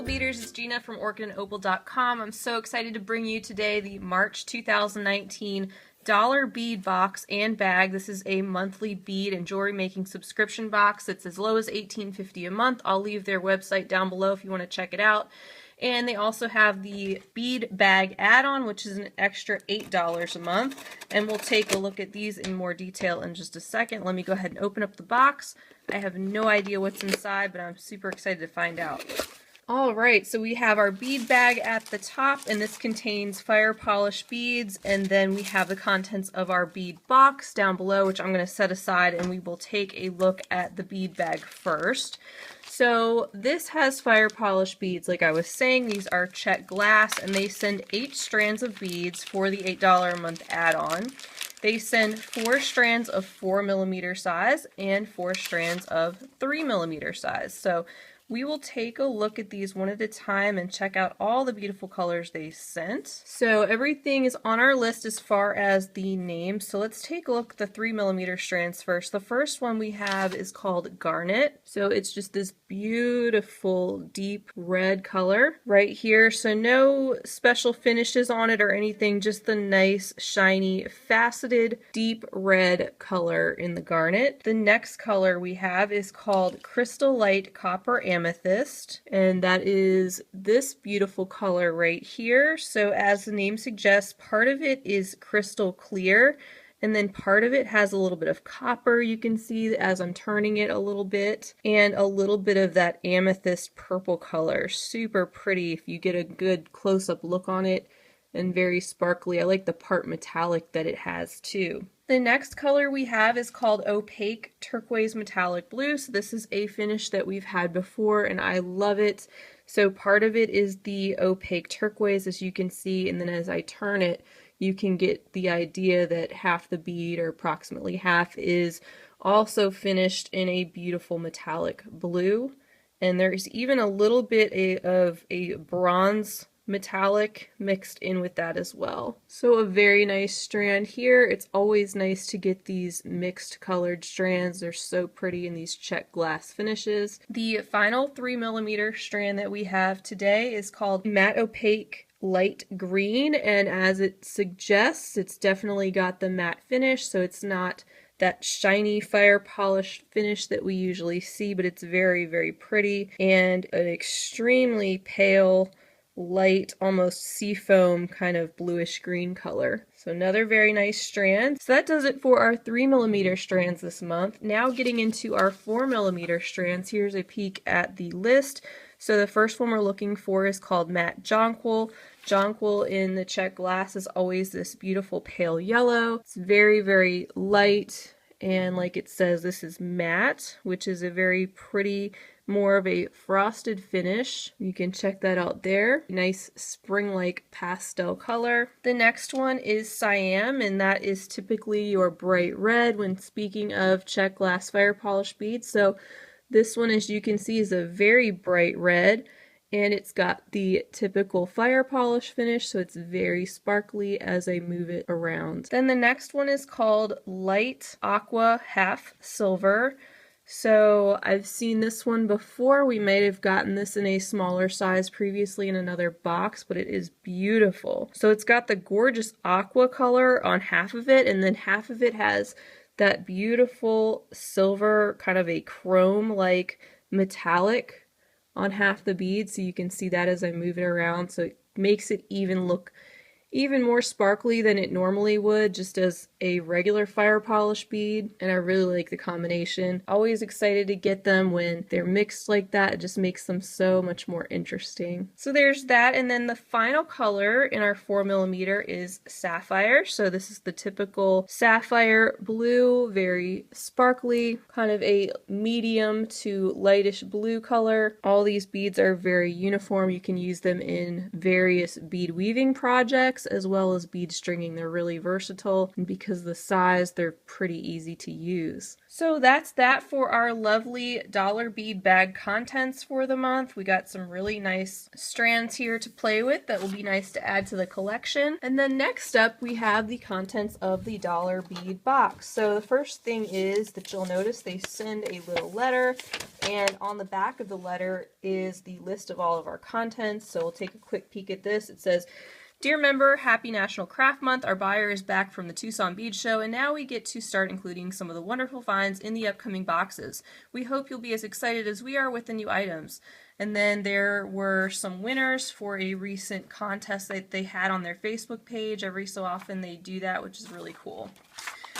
beaders, it's Gina from orchidandopal.com. I'm so excited to bring you today the March 2019 dollar bead box and bag. This is a monthly bead and jewelry making subscription box. It's as low as $18.50 a month. I'll leave their website down below if you want to check it out. And they also have the bead bag add-on, which is an extra $8 a month. And we'll take a look at these in more detail in just a second. Let me go ahead and open up the box. I have no idea what's inside, but I'm super excited to find out. Alright, so we have our bead bag at the top, and this contains fire polish beads, and then we have the contents of our bead box down below, which I'm going to set aside, and we will take a look at the bead bag first. So this has fire polish beads. Like I was saying, these are check glass, and they send 8 strands of beads for the $8 a month add-on. They send 4 strands of 4mm size and 4 strands of 3mm size. So we will take a look at these one at a time and check out all the beautiful colors they sent. So everything is on our list as far as the names. So let's take a look at the 3mm strands first. The first one we have is called Garnet. So it's just this beautiful deep red color right here. So no special finishes on it or anything, just the nice shiny faceted deep red color in the garnet. The next color we have is called Crystal Light Copper Amethyst, and that is this beautiful color right here. So as the name suggests, part of it is crystal clear, and then part of it has a little bit of copper, you can see as I'm turning it a little bit, and a little bit of that amethyst purple color. Super pretty if you get a good close-up look on it, and very sparkly. I like the part metallic that it has too. The next color we have is called Opaque Turquoise Metallic Blue. So this is a finish that we've had before and I love it. So part of it is the opaque turquoise, as you can see, and then as I turn it, you can get the idea that half the bead, or approximately half, is also finished in a beautiful metallic blue. And there's even a little bit of a bronze metallic mixed in with that as well. So a very nice strand here. It's always nice to get these mixed colored strands. They're so pretty in these check glass finishes. The final 3mm strand that we have today is called Matte Opaque Light Green, and as it suggests, it's definitely got the matte finish, so it's not that shiny fire polished finish that we usually see, but it's very, very pretty, and an extremely pale light, almost seafoam kind of bluish green color. So another very nice strand. So that does it for our 3mm strands this month. Now getting into our 4mm strands, here's a peek at the list. So the first one we're looking for is called Matte Jonquil. Jonquil in the check glass is always this beautiful pale yellow. It's very, very light, and like it says, this is matte, which is a very pretty, more of a frosted finish. You can check that out there. Nice spring-like pastel color. The next one is Siam, and that is typically your bright red when speaking of check glass fire polish beads. So this one, as you can see, is a very bright red, and it's got the typical fire polish finish, so it's very sparkly as I move it around. Then the next one is called Light Aqua Half Silver. So I've seen this one before. We might have gotten this in a smaller size previously in another box, but it is beautiful. So it's got the gorgeous aqua color on half of it, and then half of it has that beautiful silver, kind of a chrome-like metallic on half the bead, so you can see that as I move it around, so it makes it even look even more sparkly than it normally would, just as a regular fire polish bead, and I really like the combination. Always excited to get them when they're mixed like that. It just makes them so much more interesting. So there's that, and then the final color in our 4mm is Sapphire. So this is the typical sapphire blue, very sparkly, kind of a medium to lightish blue color. All these beads are very uniform. You can use them in various bead weaving projects as well as bead stringing. They're really versatile, and because because the size, they're pretty easy to use. So that's that for our lovely dollar bead bag contents for the month. We got some really nice strands here to play with that will be nice to add to the collection. And then next up we have the contents of the dollar bead box. So the first thing is that you'll notice they send a little letter, and on the back of the letter is the list of all of our contents. So we'll take a quick peek at this. It says, "Dear member, happy National Craft Month. Our buyer is back from the Tucson Bead Show, and now we get to start including some of the wonderful finds in the upcoming boxes. We hope you'll be as excited as we are with the new items." And then there were some winners for a recent contest that they had on their Facebook page. Every so often they do that, which is really cool.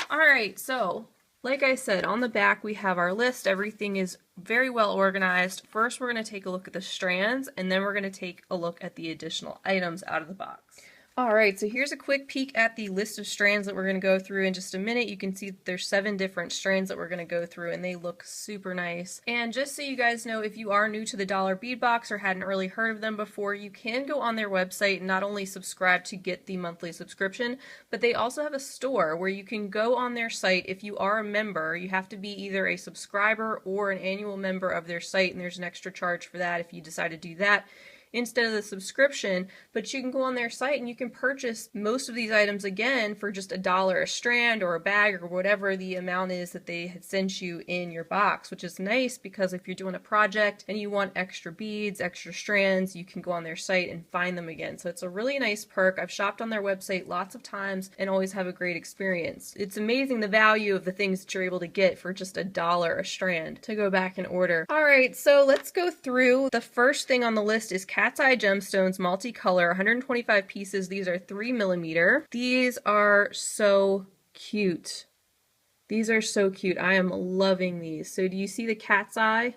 Alright, so like I said, on the back we have our list. Everything is very well organized. First we're going to take a look at the strands, and then we're going to take a look at the additional items out of the box. Alright, so here's a quick peek at the list of strands that we're going to go through in just a minute. You can see that there's 7 different strands that we're going to go through, and they look super nice. And just so you guys know, if you are new to the Dollar Bead Box or hadn't really heard of them before, you can go on their website and not only subscribe to get the monthly subscription, but they also have a store where you can go on their site. If you are a member, you have to be either a subscriber or an annual member of their site, and there's an extra charge for that if you decide to do that instead of the subscription. But you can go on their site and you can purchase most of these items again for just $1 a strand or a bag or whatever the amount is that they had sent you in your box, which is nice because if you're doing a project and you want extra beads, extra strands, you can go on their site and find them again. So it's a really nice perk. I've shopped on their website lots of times and always have a great experience. It's amazing the value of the things that you're able to get for just $1 a strand to go back and order. Alright, so let's go through. The first thing on the list is Cat's Eye Gemstones Multicolor, 125 pieces. These are 3mm. These are so cute. These are so cute. I am loving these. So do you see the cat's eye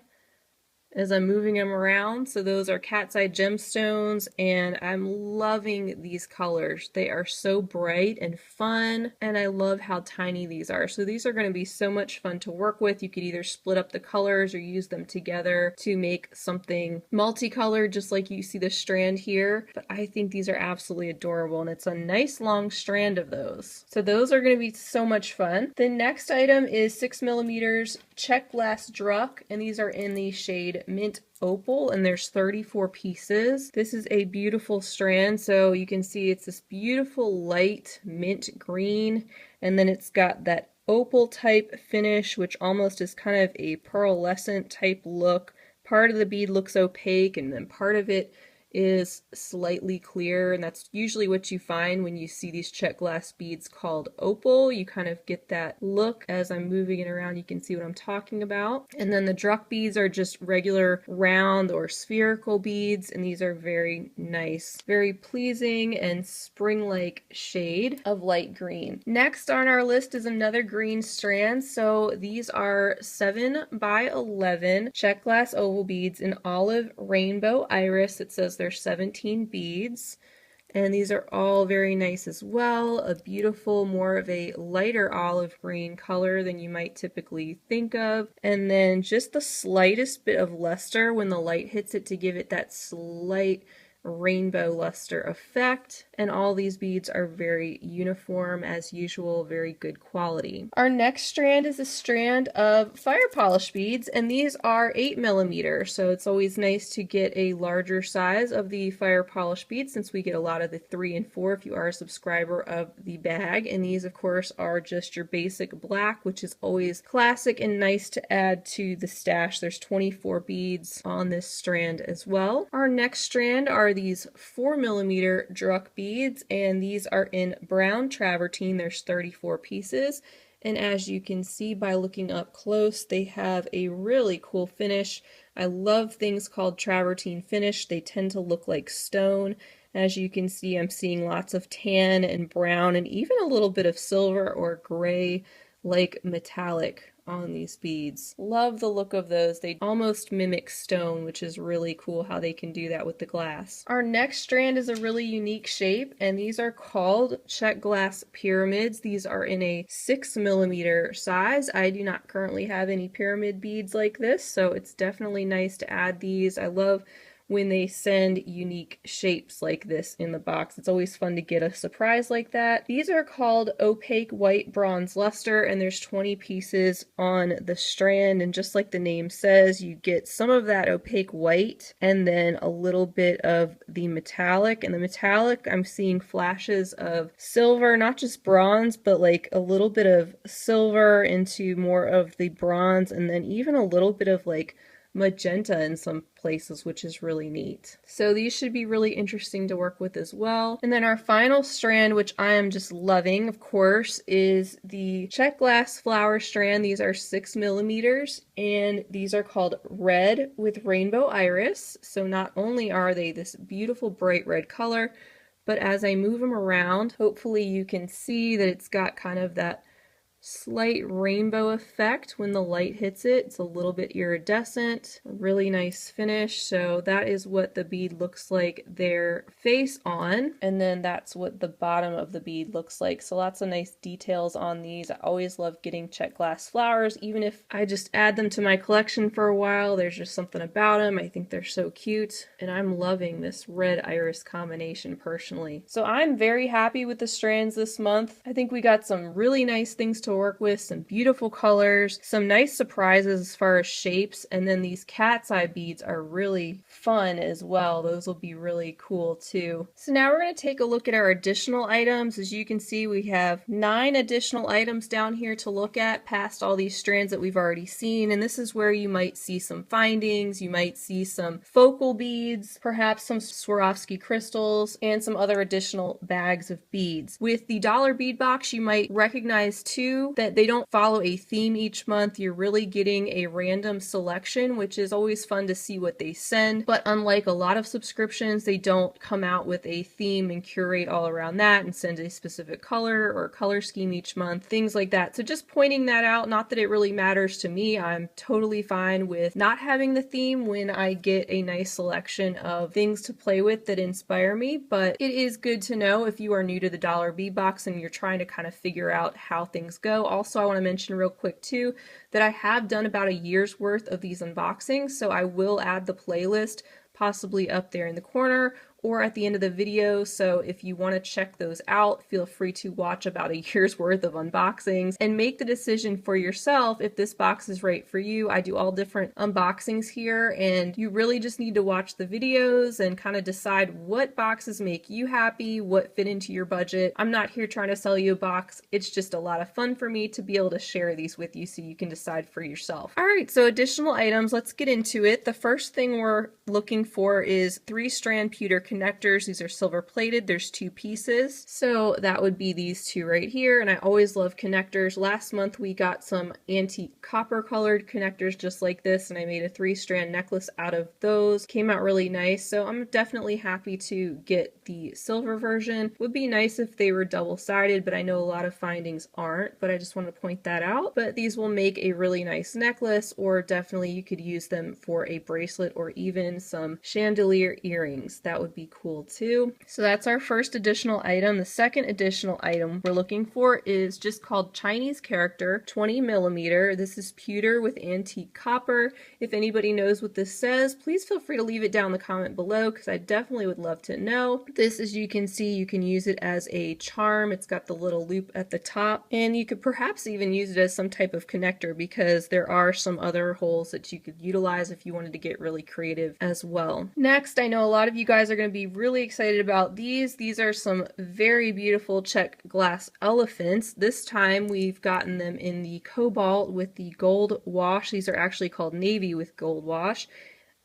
as I'm moving them around? So those are Cat's Eye Gemstones, and I'm loving these colors. They are so bright and fun, and I love how tiny these are. So these are going to be so much fun to work with. You could either split up the colors or use them together to make something multicolored, just like you see the strand here. But I think these are absolutely adorable, and it's a nice long strand of those. So those are going to be so much fun. The next item is 6mm check glass druck, and these are in the shade Mint Opal, and there's 34 pieces. This is a beautiful strand, so you can see it's this beautiful light mint green, and then it's got that opal type finish, which almost is kind of a pearlescent type look. Part of the bead looks opaque, and then part of it is slightly clear, and that's usually what you find when you see these check glass beads called opal. You kind of get that look. As I'm moving it around, you can see what I'm talking about. And then the druck beads are just regular round or spherical beads, and these are very nice, very pleasing and spring-like shade of light green. Next on our list is another green strand. So these are 7x11 check glass oval beads in olive rainbow iris. It says there's 17 beads, and these are all very nice as well. A beautiful, more of a lighter olive green color than you might typically think of, and then just the slightest bit of luster when the light hits it to give it that slight rainbow luster effect. And all these beads are very uniform as usual, very good quality. Our next strand is a strand of fire polish beads, and these are 8mm, so it's always nice to get a larger size of the fire polish beads since we get a lot of the 3 and 4 if you are a subscriber of the bag. And these of course are just your basic black, which is always classic and nice to add to the stash. There's 24 beads on this strand as well. Our next strand are these 4mm druck beads, and these are in brown travertine. There's 34 pieces, and as you can see by looking up close, they have a really cool finish. I love things called travertine finish. They tend to look like stone. As you can see, I'm seeing lots of tan and brown and even a little bit of silver or gray like metallic on these beads. Love the look of those. They almost mimic stone, which is really cool how they can do that with the glass. Our next strand is a really unique shape, and these are called check glass pyramids. These are in a 6mm size. I do not currently have any pyramid beads like this, so it's definitely nice to add these. I love when they send unique shapes like this in the box. It's always fun to get a surprise like that. These are called opaque white bronze luster, and there's 20 pieces on the strand, and just like the name says, you get some of that opaque white and then a little bit of the metallic. And the metallic, I'm seeing flashes of silver, not just bronze, but like a little bit of silver into more of the bronze, and then even a little bit of like magenta in some places, which is really neat. So these should be really interesting to work with as well. And then our final strand, which I am just loving, of course, is the check glass flower strand. These are 6 millimeters, and these are called Red with Rainbow Iris. So not only are they this beautiful bright red color, but as I move them around, hopefully you can see that it's got kind of that slight rainbow effect when the light hits it. It's a little bit iridescent, a really nice finish. So that is what the bead looks like there face on, and then that's what the bottom of the bead looks like. So lots of nice details on these. I always love getting check glass flowers, even if I just add them to my collection for a while. There's just something about them. I think they're so cute, and I'm loving this red iris combination personally. So I'm very happy with the strands this month. I think we got some really nice things to work with, some beautiful colors, some nice surprises as far as shapes, and then these cat's eye beads are really fun as well. Those will be really cool too. So now we're going to take a look at our additional items. As you can see, we have 9 additional items down here to look at past all these strands that we've already seen, and this is where you might see some findings. You might see some focal beads, perhaps some Swarovski crystals, and some other additional bags of beads. With the dollar bead box, you might recognize too that they don't follow a theme each month. You're really getting a random selection, which is always fun to see what they send. But unlike a lot of subscriptions, they don't come out with a theme and curate all around that and send a specific color or color scheme each month, things like that. So just pointing that out, not that it really matters to me. I'm totally fine with not having the theme when I get a nice selection of things to play with that inspire me. But it is good to know if you are new to the dollar bead box and you're trying to kind of figure out how things go. Also, I want to mention real quick too that I have done about a year's worth of these unboxings, so I will add the playlist possibly up there in the corner or at the end of the video. So if you want to check those out, feel free to watch about a year's worth of unboxings and make the decision for yourself if this box is right for you. I do all different unboxings here, and you really just need to watch the videos and kind of decide what boxes make you happy, what fit into your budget. I'm not here trying to sell you a box. It's just a lot of fun for me to be able to share these with you so you can decide for yourself. All right, so additional items, let's get into it. The first thing we're looking for is 3-strand pewter connectors. These are silver plated. There's 2 pieces. So that would be these 2 right here. And I always love connectors. Last month we got some antique copper colored connectors just like this, and I made a 3-strand necklace out of those. Came out really nice. So I'm definitely happy to get the silver version. Would be nice if they were double-sided, but I know a lot of findings aren't, but I just want to point that out. But these will make a really nice necklace, or definitely you could use them for a bracelet or even some chandelier earrings. That would be cool too. So that's our first additional item. The second additional item we're looking for is just called Chinese Character 20 millimeter. This is pewter with antique copper. If anybody knows what this says, please feel free to leave it down in the comment below because I definitely would love to know. This, as you can see, you can use it as a charm. It's got the little loop at the top, and you could perhaps even use it as some type of connector because there are some other holes that you could utilize if you wanted to get really creative as well. Next, I know a lot of you guys are going to be really excited about these. These are some very beautiful check glass elephants. This time we've gotten them in the cobalt with the gold wash. These are actually called navy with gold wash.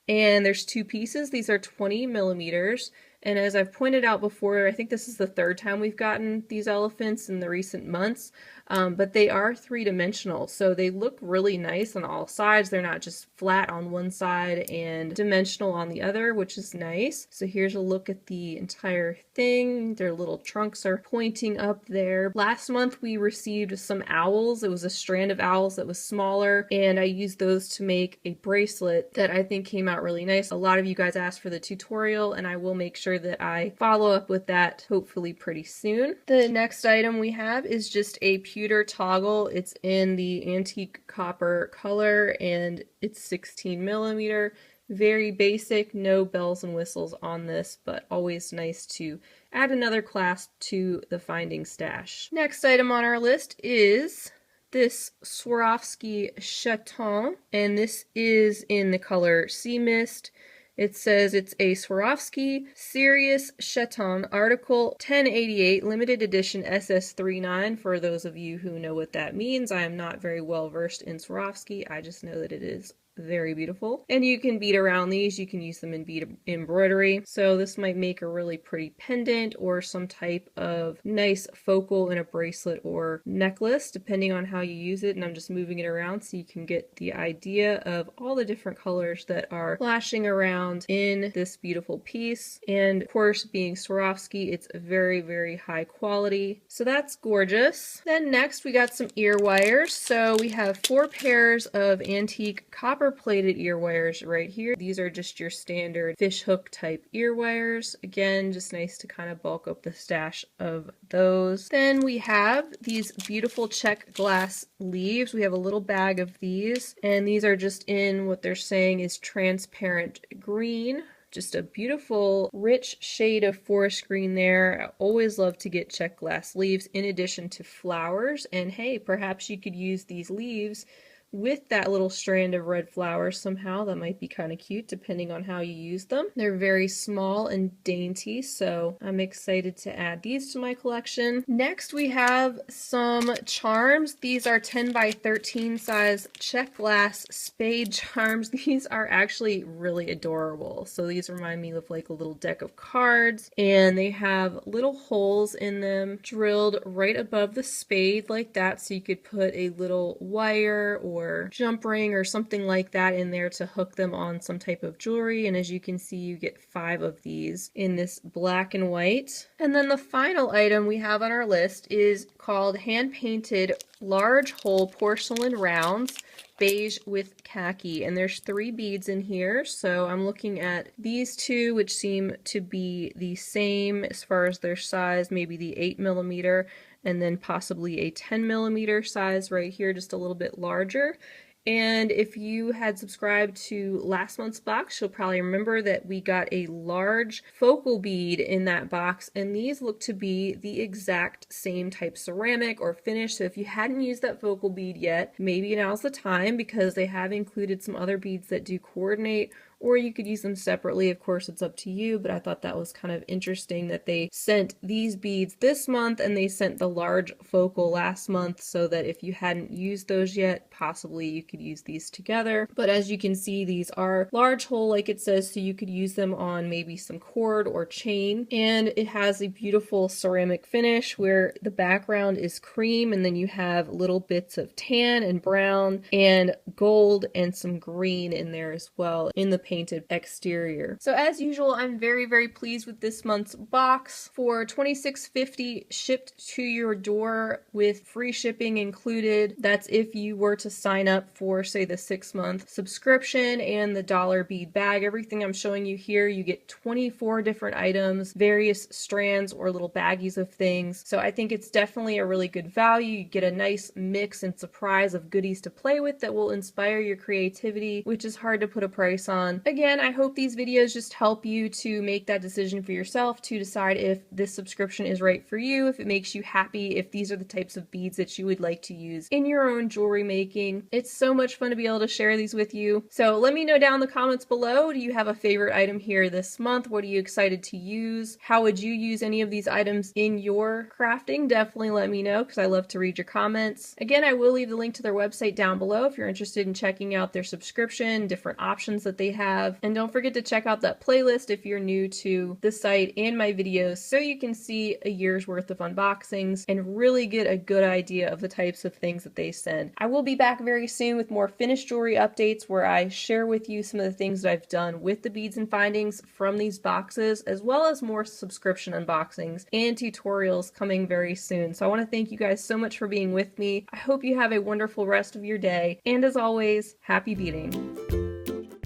And there's 2 pieces. These are 20 millimeters. And as I've pointed out before, I think this is the 3rd time we've gotten these elephants in the recent months, but they are 3-dimensional, so they look really nice on all sides. They're not just flat on one side and dimensional on the other, which is nice. So here's a look at the entire thing. Their little trunks are pointing up there. Last month we received some owls. It was a strand of owls that was smaller, and I used those to make a bracelet that I think came out really nice. A lot of you guys asked for the tutorial, and I will make sure that I follow up with that hopefully pretty soon. The next item we have is just a pewter toggle. It's in the antique copper color and it's 16 millimeter. Very basic, no bells and whistles on this, but always nice to add another clasp to the finding stash. Next item on our list is this Swarovski Chaton, and this is in the color Sea Mist. It says it's a Swarovski Sirius Chaton Article 1088 Limited Edition SS39. For those of you who know what that means, I am not very well versed in Swarovski. I just know that it is very beautiful. And you can bead around these. You can use them in bead embroidery. So this might make a really pretty pendant or some type of nice focal in a bracelet or necklace, depending on how you use it. And I'm just moving it around so you can get the idea of all the different colors that are flashing around in this beautiful piece. And of course, being Swarovski, it's very, very high quality. So that's gorgeous. Then next we got some ear wires. So we have 4 pairs of antique copper plated ear wires right here. These are just your standard fish hook type ear wires. Again, just nice to kind of bulk up the stash of those. Then we have these beautiful check glass leaves. We have a little bag of these, and these are just in what they're saying is transparent green. Just a beautiful, rich shade of forest green there. I always love to get check glass leaves in addition to flowers. And hey, perhaps you could use these leaves with that little strand of red flowers somehow. That might be kind of cute depending on how you use them. They're very small and dainty, so I'm excited to add these to my collection. Next we have some charms. These are 10 by 13 size check glass spade charms. These are actually really adorable. So these remind me of like a little deck of cards, and they have little holes in them drilled right above the spade like that, so you could put a little wire or jump ring or something like that in there to hook them on some type of jewelry. And as you can see, you get 5 of these in this black and white. And then the final item we have on our list is called hand painted large hole porcelain rounds, beige with khaki, and there's 3 beads in here. So I'm looking at these 2, which seem to be the same as far as their size, maybe the 8mm, and then possibly a 10mm size right here, just a little bit larger. And if you had subscribed to last month's box, you'll probably remember that we got a large focal bead in that box, and these look to be the exact same type ceramic or finish. So if you hadn't used that focal bead yet, maybe now's the time, because they have included some other beads that do coordinate, or you could use them separately. Of course, it's up to you, but I thought that was kind of interesting that they sent these beads this month and they sent the large focal last month, so that if you hadn't used those yet, possibly you could use these together. But as you can see, these are large hole like it says, so you could use them on maybe some cord or chain. And it has a beautiful ceramic finish where the background is cream, and then you have little bits of tan and brown and gold and some green in there as well in the painted exterior. So as usual, I'm very, very pleased with this month's box. For $26.50 shipped to your door with free shipping included. That's if you were to sign up for, say, the 6-month subscription and the $1 bead bag. Everything I'm showing you here, you get 24 different items, various strands or little baggies of things. So I think it's definitely a really good value. You get a nice mix and surprise of goodies to play with that will inspire your creativity, which is hard to put a price on. Again, I hope these videos just help you to make that decision for yourself, to decide if this subscription is right for you, if it makes you happy, if these are the types of beads that you would like to use in your own jewelry making. It's so much fun to be able to share these with you. So let me know down in the comments below, do you have a favorite item here this month? What are you excited to use? How would you use any of these items in your crafting? Definitely let me know, because I love to read your comments. Again, I will leave the link to their website down below if you're interested in checking out their subscription, different options that they have. And don't forget to check out that playlist if you're new to the site and my videos, so you can see a year's worth of unboxings and really get a good idea of the types of things that they send. I will be back very soon with more finished jewelry updates, where I share with you some of the things that I've done with the beads and findings from these boxes, as well as more subscription unboxings and tutorials coming very soon. So I want to thank you guys so much for being with me. I hope you have a wonderful rest of your day, and as always, happy beading.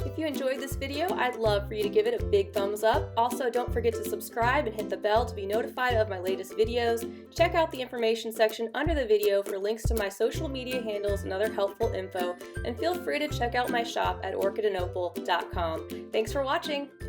If you enjoyed this video, I'd love for you to give it a big thumbs up. Also, don't forget to subscribe and hit the bell to be notified of my latest videos. Check out the information section under the video for links to my social media handles and other helpful info, and feel free to check out my shop at orchidandopal.com. Thanks for watching!